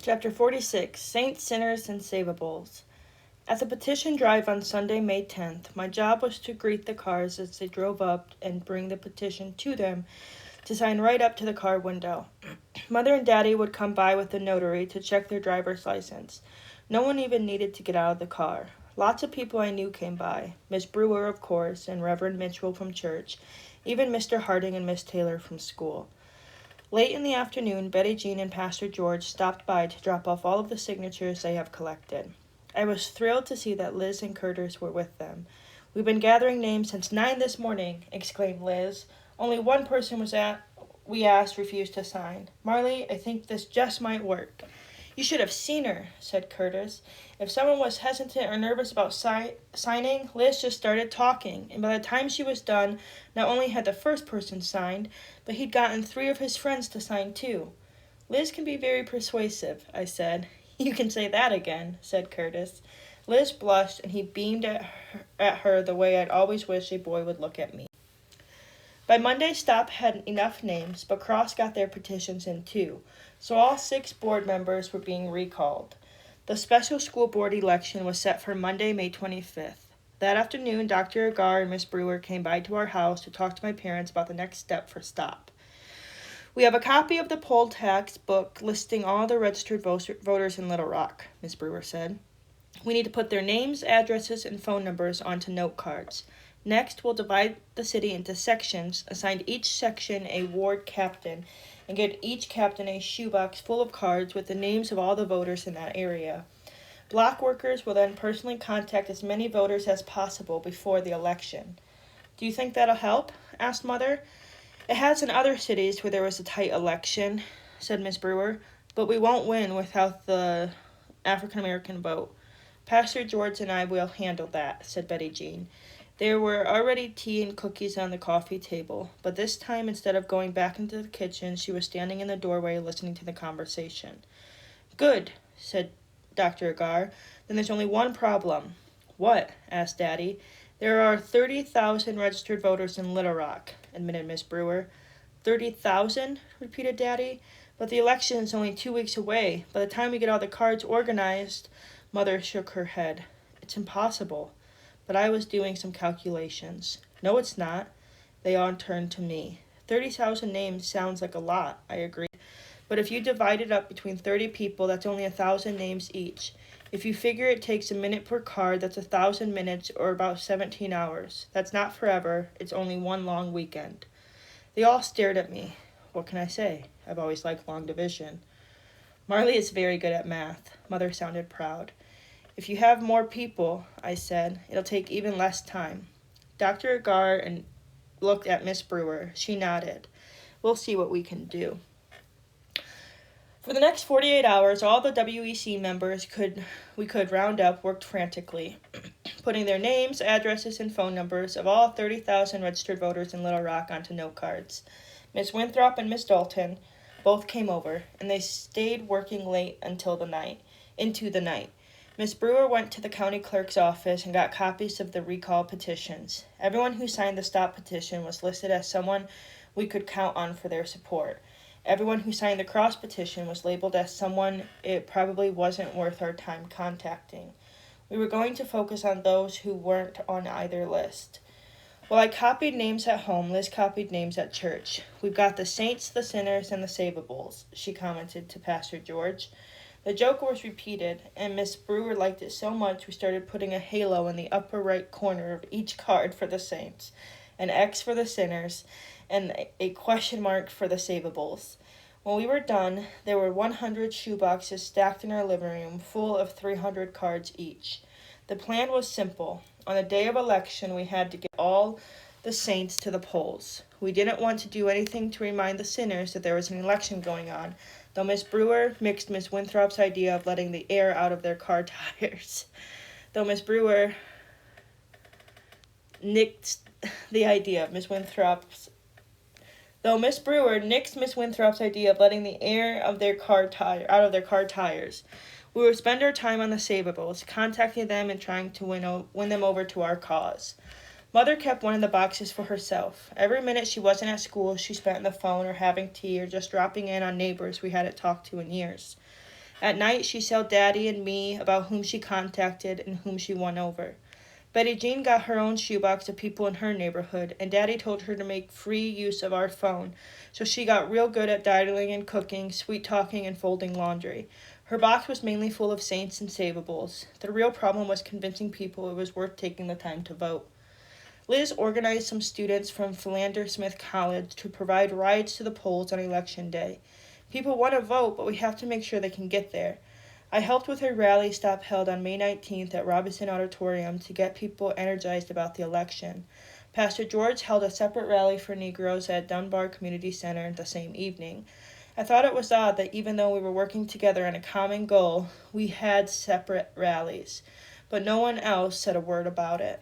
Chapter 46, Saints, Sinners, and Savables. At the petition drive on Sunday, May 10th, my job was to greet the cars as they drove up and bring the petition to them to sign right up to the car window. Mother and Daddy would come by with the notary to check their driver's license. No one even needed to get out of the car. Lots of people I knew came by. Miss Brewer, of course, and Reverend Mitchell from church, even Mr. Harding and Miss Taylor from school. Late in the afternoon, Betty Jean and Pastor George stopped by to drop off all of the signatures they have collected. I was thrilled to see that Liz and Curtis were with them. "We've been gathering names since 9 this morning," exclaimed Liz. "Only one person we asked refused to sign. Marley, I think this just might work." "You should have seen her," said Curtis. "If someone was hesitant or nervous about signing, Liz just started talking, and by the time she was done, not only had the first person signed, but he'd gotten 3 of his friends to sign too." "Liz can be very persuasive," I said. "You can say that again," said Curtis. Liz blushed, and he beamed at her the way I'd always wished a boy would look at me. By Monday, Stop had enough names, but Cross got their petitions in too, so all 6 board members were being recalled. The special school board election was set for Monday, May 25th. That afternoon, Dr. Agar and Miss Brewer came by to our house to talk to my parents about the next step for Stop. "We have a copy of the poll tax book listing all the registered voters in Little Rock," Miss Brewer said. "We need to put their names, addresses, and phone numbers onto note cards. Next, we'll divide the city into sections, assign each section a ward captain, and give each captain a shoebox full of cards with the names of all the voters in that area. Block workers will then personally contact as many voters as possible before the election." "Do you think that'll help?" asked Mother. "It has in other cities where there was a tight election," said Miss Brewer, "but we won't win without the African American vote." "Pastor George and I will handle that," said Betty Jean. There were already tea and cookies on the coffee table, but this time, instead of going back into the kitchen, she was standing in the doorway listening to the conversation. "Good," said Dr. Agar. "Then there's only one problem." "What?" asked Daddy. "There are 30,000 registered voters in Little Rock," admitted Miss Brewer. 30,000? repeated Daddy. "But the election is only 2 weeks away. By the time we get all the cards organized..." Mother shook her head. "It's impossible." But I was doing some calculations. "No, it's not." They all turned to me. 30,000 names sounds like a lot, I agreed. "But if you divide it up between 30 people, that's only 1,000 names each. If you figure it takes a minute per card, that's 1,000 minutes, or about 17 hours. That's not forever. It's only one long weekend." They all stared at me. What can I say? I've always liked long division. "Marley is very good at math." Mother sounded proud. "If you have more people," I said, "it'll take even less time." Dr. Agar looked at Miss Brewer. She nodded. "We'll see what we can do." For the next 48 hours, all the WEC members we could round up worked frantically, putting their names, addresses, and phone numbers of all 30,000 registered voters in Little Rock onto note cards. Miss Winthrop and Miss Dalton both came over, and they stayed working late into the night. Miss Brewer went to the county clerk's office and got copies of the recall petitions. Everyone who signed the Stop petition was listed as someone we could count on for their support. Everyone who signed the Cross petition was labeled as someone it probably wasn't worth our time contacting. We were going to focus on those who weren't on either list. While I copied names at home, Liz copied names at church. "We've got the saints, the sinners, and the savables," she commented to Pastor George. The joke was repeated, and Miss Brewer liked it so much we started putting a halo in the upper right corner of each card for the saints, an X for the sinners, and a question mark for the savables. When we were done, there were 100 shoeboxes stacked in our living room, full of 300 cards each. The plan was simple. On the day of election, we had to get all the saints to the polls. We didn't want to do anything to remind the sinners that there was an election going on, though Miss Brewer nixed Miss Winthrop's idea of letting the air out of their car tires. Though Miss Brewer nixed Miss Winthrop's idea of letting the air of their out of their car tires. We would spend our time on the savables, contacting them and trying to win them over to our cause. Mother kept one of the boxes for herself. Every minute she wasn't at school, she spent on the phone or having tea or just dropping in on neighbors we hadn't talked to in years. At night, she told Daddy and me about whom she contacted and whom she won over. Betty Jean got her own shoebox of people in her neighborhood, and Daddy told her to make free use of our phone, so she got real good at dialing and cooking, sweet talking, and folding laundry. Her box was mainly full of saints and savables. The real problem was convincing people it was worth taking the time to vote. Liz organized some students from Philander Smith College to provide rides to the polls on election day. People want to vote, but we have to make sure they can get there. I helped with a rally stop held on May 19th at Robinson Auditorium to get people energized about the election. Pastor George held a separate rally for Negroes at Dunbar Community Center the same evening. I thought it was odd that even though we were working together on a common goal, we had separate rallies, but no one else said a word about it.